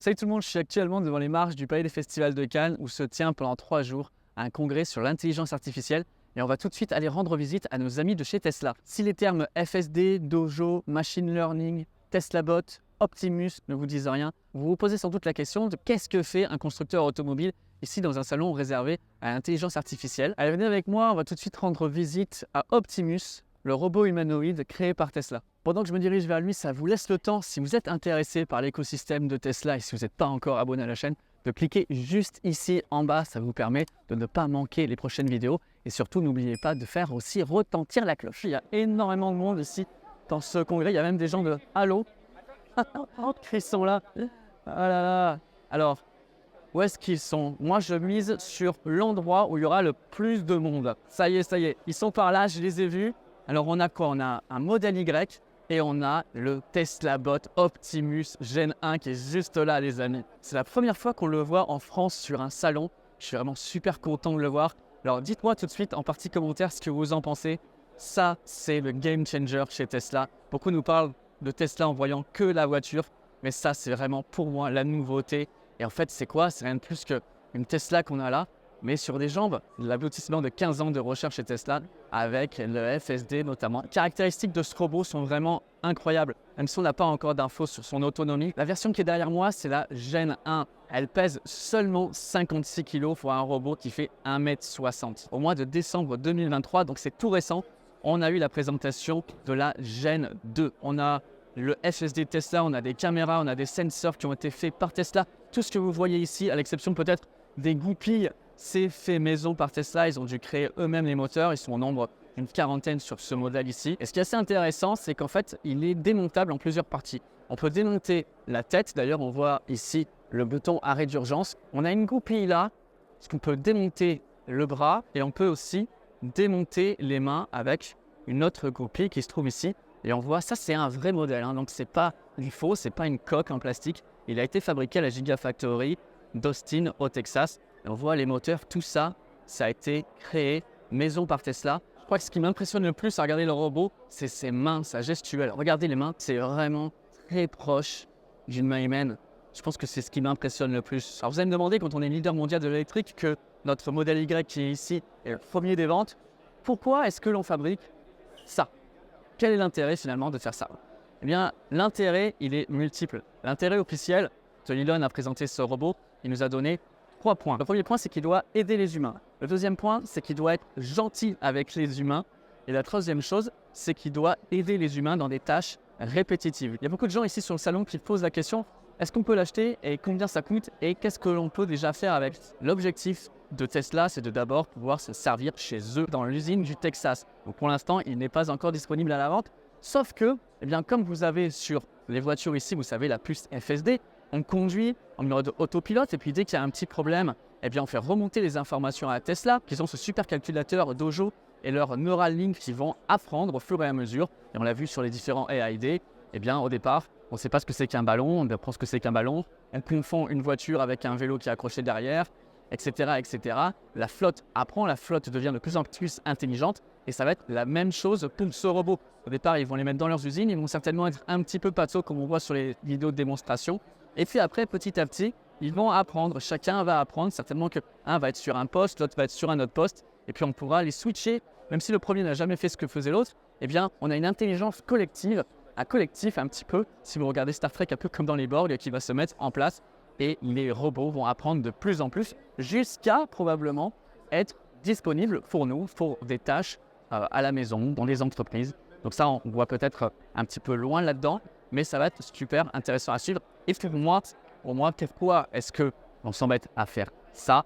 Salut tout le monde, je suis actuellement devant les marches du Palais des Festivals de Cannes où se tient pendant 3 jours un congrès sur l'intelligence artificielle et on va tout de suite aller rendre visite à nos amis de chez Tesla. Si les termes FSD, Dojo, Machine Learning, Tesla Bot, Optimus ne vous disent rien, vous vous posez sans doute la question de qu'est-ce que fait un constructeur automobile ici dans un salon réservé à l'intelligence artificielle. Allez, venez avec moi, on va tout de suite rendre visite à Optimus, le robot humanoïde créé par Tesla. Pendant que je me dirige vers lui, ça vous laisse le temps, si vous êtes intéressé par l'écosystème de Tesla et si vous n'êtes pas encore abonné à la chaîne, de cliquer juste ici en bas. Ça vous permet de ne pas manquer les prochaines vidéos. Et surtout, n'oubliez pas de faire aussi retentir la cloche. Il y a énormément de monde ici dans ce congrès. Il y a même des gens de Halo qui sont là. Ah là là. Alors, où est-ce qu'ils sont? Moi, je mise sur l'endroit où il y aura le plus de monde. Ça y est. Ils sont par là, je les ai vus. Alors, on a quoi? On a un modèle Y. Et on a le Tesla Bot Optimus Gen 1 qui est juste là, les amis. C'est la première fois qu'on le voit en France sur un salon. Je suis vraiment super content de le voir. Alors dites-moi tout de suite en partie commentaire ce que vous en pensez. Ça, c'est le game changer chez Tesla. Beaucoup nous parlent de Tesla en voyant que la voiture. Mais ça, c'est vraiment pour moi la nouveauté. Et en fait, c'est quoi? C'est rien de plus qu'une Tesla qu'on a là, mais sur des jambes. L'aboutissement de 15 ans de recherche chez Tesla avec le FSD notamment. Les caractéristiques de ce robot sont vraiment incroyables, même si on n'a pas encore d'infos sur son autonomie. La version qui est derrière moi, c'est la Gen 1. Elle pèse seulement 56 kg pour un robot qui fait 1,60 m. Au mois de décembre 2023, donc c'est tout récent, on a eu la présentation de la Gen 2. On a le FSD Tesla, on a des caméras, on a des sensors qui ont été faits par Tesla. Tout ce que vous voyez ici, à l'exception peut-être des goupilles, c'est fait maison par Tesla. Ils ont dû créer eux-mêmes les moteurs. Ils sont au nombre d'une quarantaine sur ce modèle ici. Et ce qui est assez intéressant, c'est qu'en fait, il est démontable en plusieurs parties. On peut démonter la tête. D'ailleurs, on voit ici le bouton arrêt d'urgence. On a une goupille là, parce qu'on peut démonter le bras et on peut aussi démonter les mains avec une autre goupille qui se trouve ici. Et on voit, ça c'est un vrai modèle, hein. Donc c'est pas du faux, c'est pas une coque en plastique. Il a été fabriqué à la Gigafactory d'Austin au Texas. Et on voit les moteurs, tout ça, ça a été créé maison par Tesla. Je crois que ce qui m'impressionne le plus à regarder le robot, c'est ses mains, sa gestuelle. Regardez les mains, c'est vraiment très proche d'une main humaine. Je pense que c'est ce qui m'impressionne le plus. Alors vous allez me demander, quand on est leader mondial de l'électrique, que notre modèle Y qui est ici est le premier des ventes, pourquoi est-ce que l'on fabrique ça? Quel est l'intérêt finalement de faire ça? Eh bien, l'intérêt, il est multiple. L'intérêt officiel, Elon a présenté ce robot, il nous a donné 3 points. Le premier point, c'est qu'il doit aider les humains. Le deuxième point, c'est qu'il doit être gentil avec les humains. Et la troisième chose, c'est qu'il doit aider les humains dans des tâches répétitives. Il y a beaucoup de gens ici sur le salon qui posent la question, est-ce qu'on peut l'acheter et combien ça coûte et qu'est-ce que l'on peut déjà faire avec? L'objectif de Tesla, c'est de d'abord pouvoir se servir chez eux dans l'usine du Texas. Donc pour l'instant, il n'est pas encore disponible à la vente. Sauf que, eh bien, comme vous avez sur les voitures ici, vous savez, la puce FSD, on conduit en mode autopilote et puis dès qu'il y a un petit problème, eh bien on fait remonter les informations à Tesla, qui ont ce supercalculateur Dojo et leur Neuralink qui vont apprendre au fur et à mesure. Et on l'a vu sur les différents AID, eh bien au départ, on ne sait pas ce que c'est qu'un ballon, on apprend ce que c'est qu'un ballon, on confond une voiture avec un vélo qui est accroché derrière, etc., etc. La flotte apprend, la flotte devient de plus en plus intelligente et ça va être la même chose pour ce robot. Au départ, ils vont les mettre dans leurs usines, ils vont certainement être un petit peu pato comme on voit sur les vidéos de démonstration. Et puis après, petit à petit, ils vont apprendre. Chacun va apprendre. Certainement qu'un va être sur un poste, l'autre va être sur un autre poste. Et puis on pourra les switcher. Même si le premier n'a jamais fait ce que faisait l'autre, eh bien, on a une intelligence collective, un collectif un petit peu, si vous regardez Star Trek, un peu comme dans les Borg, qui va se mettre en place. Et les robots vont apprendre de plus en plus jusqu'à probablement être disponibles pour nous, pour des tâches à la maison, dans les entreprises. Donc ça, on voit peut-être un petit peu loin là-dedans, mais ça va être super intéressant à suivre. Et pour moi, pourquoi est-ce qu'on s'embête à faire ça?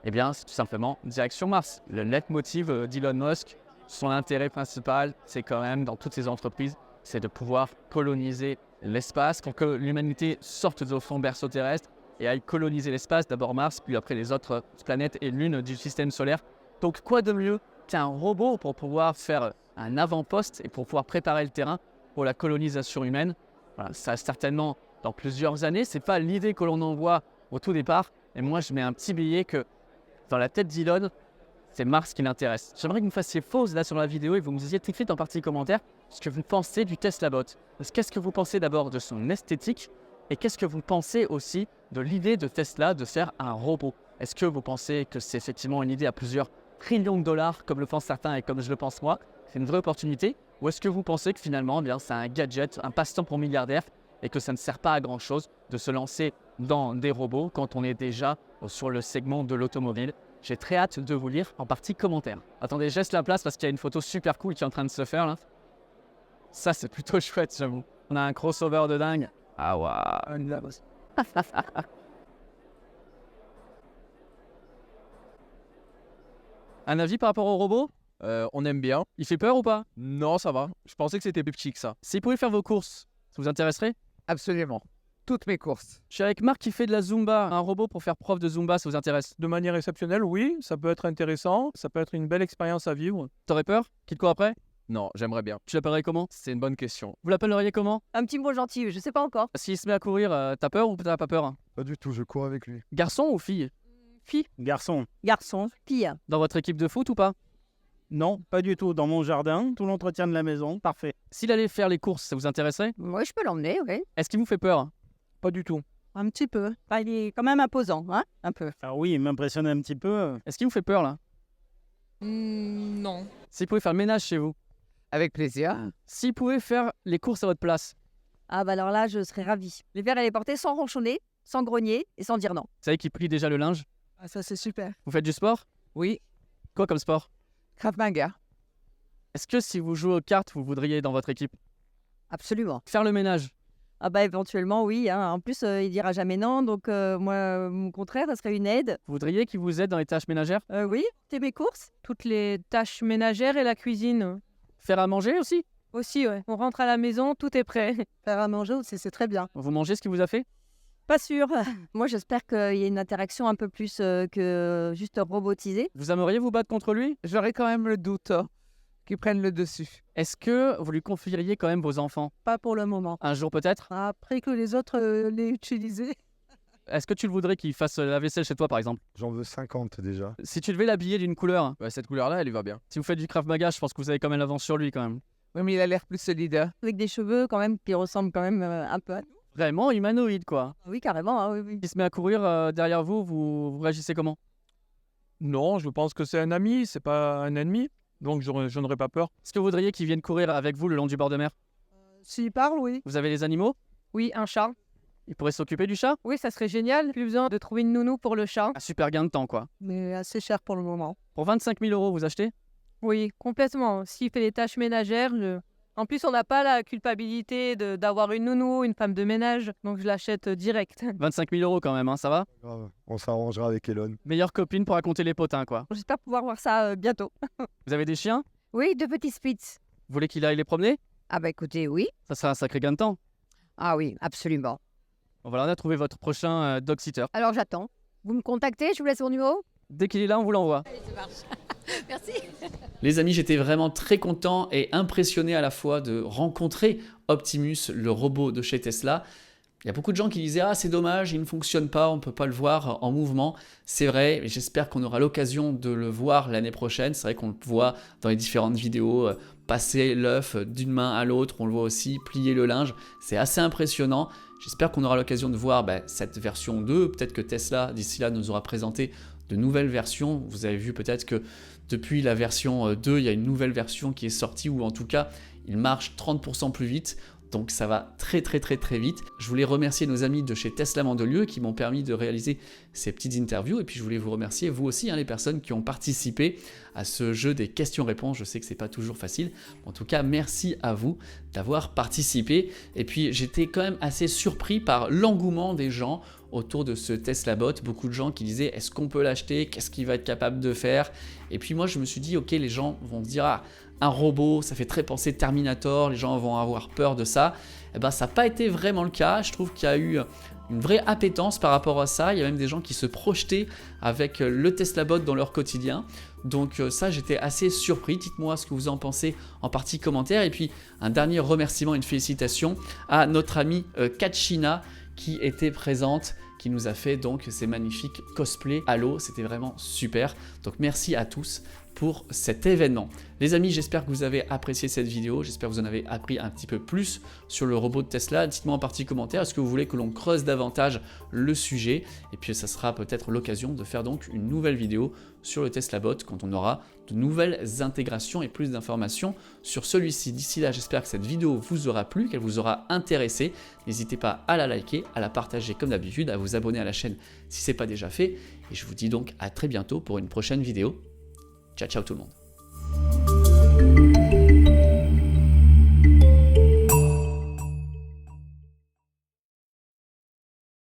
Eh bien, c'est tout simplement direction Mars. Le leitmotiv d'Elon Musk, son intérêt principal, c'est quand même dans toutes ces entreprises, c'est de pouvoir coloniser l'espace pour que l'humanité sorte de son berceau terrestre et aille coloniser l'espace, d'abord Mars, puis après les autres planètes et lunes du système solaire. Donc quoi de mieux qu'un robot pour pouvoir faire un avant-poste et pour pouvoir préparer le terrain pour la colonisation humaine? Voilà, ça certainement dans plusieurs années, c'est pas l'idée que l'on envoie au tout départ. Et moi, je mets un petit billet que dans la tête d'Elon, c'est Mars qui l'intéresse. J'aimerais que vous me fassiez pause là sur la vidéo et vous me disiez tout de suite en partie commentaire ce que vous pensez du Tesla Bot. Qu'est-ce que vous pensez d'abord de son esthétique Et qu'est-ce que vous pensez aussi de l'idée de Tesla de faire un robot? Est-ce que vous pensez que c'est effectivement une idée à plusieurs trillions de dollars, comme le pensent certains et comme je le pense moi, c'est une vraie opportunité? Ou est-ce que vous pensez que finalement, c'est un gadget, un passe-temps pour milliardaires et que ça ne sert pas à grand-chose de se lancer dans des robots quand on est déjà sur le segment de l'automobile? J'ai très hâte de vous lire en partie commentaire. Attendez, je laisse la place parce qu'il y a une photo super cool qui est en train de se faire là. Ça, c'est plutôt chouette, j'avoue. On a un crossover de dingue. Ah waouh. Un avis par rapport au robot? On aime bien. Il fait peur ou pas? Non, ça va. Je pensais que c'était plus petit que ça. S'il pouvait faire vos courses, ça vous intéresserait? Absolument. Toutes mes courses. Je suis avec Marc qui fait de la Zumba. Un robot pour faire prof de Zumba, ça vous intéresse? De manière exceptionnelle, oui, ça peut être intéressant. Ça peut être une belle expérience à vivre. T'aurais peur qu'il te court après? Non, j'aimerais bien. Tu l'appellerais comment? C'est une bonne question. Vous l'appelleriez comment? Un petit mot gentil, je sais pas encore. S'il se met à courir, t'as peur ou t'as pas peur? Pas du tout, je cours avec lui. Garçon ou fille? Fille, Garçon. garçon, fille. Dans votre équipe de foot ou pas? Non, pas du tout. Dans mon jardin, tout l'entretien de la maison, parfait. S'il allait faire les courses, ça vous intéresserait? Moi, je peux l'emmener, oui. Est-ce qu'il vous fait peur? Pas du tout. Un petit peu. Enfin, il est quand même imposant, hein, un peu. Ah oui, il m'impressionne un petit peu. Est-ce qu'il vous fait peur là? Non. S'il pouvait faire le ménage chez vous? Avec plaisir. S'il pouvait faire les courses à votre place? Ah bah alors là, je serais ravie. Les verres, elle les porter sans ronchonner, sans grogner et sans dire non. Vous savez qu'il plie déjà le linge? Ah, ça, c'est super. Vous faites du sport? Oui. Quoi comme sport? Krav Maga. Est-ce que si vous jouez aux cartes, vous voudriez dans votre équipe? Absolument. Faire le ménage? Ah bah éventuellement, oui. Hein. En plus, il dira jamais non, donc moi, au contraire, ça serait une aide. Vous voudriez qu'il vous aide dans les tâches ménagères? Oui, t'es mes courses? Toutes les tâches ménagères et la cuisine. Faire à manger aussi? Aussi, ouais. On rentre à la maison, tout est prêt. Faire à manger aussi, c'est très bien. Vous mangez ce qu'il vous a fait? Pas sûr. Moi, j'espère qu'il y a une interaction un peu plus que juste robotisée. Vous aimeriez vous battre contre lui? J'aurais quand même le doute qu'ils prennent le dessus. Est-ce que vous lui confieriez quand même vos enfants? Pas pour le moment. Un jour peut-être? Après que les autres l'aient utilisé. Est-ce que tu le voudrais qu'il fasse la vaisselle chez toi par exemple? J'en veux 50 déjà. Si tu devais l'habiller d'une couleur, Bah, cette couleur-là, elle lui va bien. si vous faites du Krav Maga, je pense que vous avez quand même l'avance sur lui quand même. Oui, mais il a l'air plus solide. Avec des cheveux quand même qui ressemblent quand même un peu à nous. Vraiment humanoïde quoi. Oui, carrément, hein, oui, oui. Il se met à courir derrière vous, vous réagissez comment? Non, je pense que c'est un ami, c'est pas un ennemi. Donc je n'aurais pas peur. Est-ce que vous voudriez qu'il vienne courir avec vous le long du bord de mer? S'il parle, oui. Vous avez les animaux? Oui, un chat. Il pourrait s'occuper du chat? Oui, ça serait génial. Plus besoin de trouver une nounou pour le chat. Un super gain de temps quoi. Mais assez cher pour le moment. Pour 25 000 €, vous achetez? Oui, complètement. S'il fait les tâches ménagères, en plus, on n'a pas la culpabilité d'avoir une nounou, une femme de ménage. Donc, je l'achète direct. 25 000 € quand même, hein, ça va? Grave. On s'arrangera avec Elon. Meilleure copine pour raconter les potins quoi. J'espère pouvoir voir ça bientôt. Vous avez des chiens? Oui, deux petits Spitz. Vous voulez qu'il aille les promener? Ah bah écoutez, oui. Ça sera un sacré gain de temps. Ah oui, absolument. Bon, voilà, on a trouvé votre prochain dog sitter. Alors j'attends. Vous me contactez, je vous laisse mon numéro. Dès qu'il est là, on vous l'envoie. Merci. Les amis, j'étais vraiment très content et impressionné à la fois de rencontrer Optimus, le robot de chez Tesla. Il y a beaucoup de gens qui disaient « Ah, c'est dommage, il ne fonctionne pas, on ne peut pas le voir en mouvement ». C'est vrai, mais j'espère qu'on aura l'occasion de le voir l'année prochaine. C'est vrai qu'on le voit dans les différentes vidéos, passer l'œuf d'une main à l'autre. On le voit aussi plier le linge. C'est assez impressionnant. J'espère qu'on aura l'occasion de voir cette version 2. Peut-être que Tesla, d'ici là, nous aura présenté de nouvelles versions. Vous avez vu peut-être que depuis la version 2, il y a une nouvelle version qui est sortie, ou en tout cas, il marche 30% plus vite. Donc ça va très vite. Je voulais remercier nos amis de chez Tesla Mandelieu qui m'ont permis de réaliser ces petites interviews. Et puis je voulais vous remercier vous aussi, les personnes qui ont participé à ce jeu des questions-réponses. Je sais que c'est pas toujours facile. En tout cas, merci à vous d'avoir participé. Et puis j'étais quand même assez surpris par l'engouement des gens autour de ce Tesla Bot. Beaucoup de gens qui disaient est-ce qu'on peut l'acheter? Qu'est-ce qu'il va être capable de faire? Et puis moi je me suis dit ok, les gens vont se dire ah, un robot, ça fait très penser Terminator, les gens vont avoir peur de ça. Eh ben, ça n'a pas été vraiment le cas. Je trouve qu'il y a eu une vraie appétence par rapport à ça. Il y a même des gens qui se projetaient avec le Tesla Bot dans leur quotidien. Donc ça, j'étais assez surpris. Dites-moi ce que vous en pensez en partie commentaire. Et puis un dernier remerciement, une félicitation à notre amie Kachina qui était présente, qui nous a fait donc ces magnifiques cosplays Halo. C'était vraiment super. Donc merci à tous pour cet événement. Les amis, j'espère que vous avez apprécié cette vidéo, j'espère que vous en avez appris un petit peu plus sur le robot de Tesla. Dites-moi en partie commentaire, est-ce que vous voulez que l'on creuse davantage le sujet? Et puis ça sera peut-être l'occasion de faire donc une nouvelle vidéo sur le Tesla Bot quand on aura de nouvelles intégrations et plus d'informations sur celui-ci. D'ici là, j'espère que cette vidéo vous aura plu, qu'elle vous aura intéressé. N'hésitez pas à la liker, à la partager comme d'habitude, à vous abonner à la chaîne si ce n'est pas déjà fait. Et je vous dis donc à très bientôt pour une prochaine vidéo. Ciao, ciao tout le monde.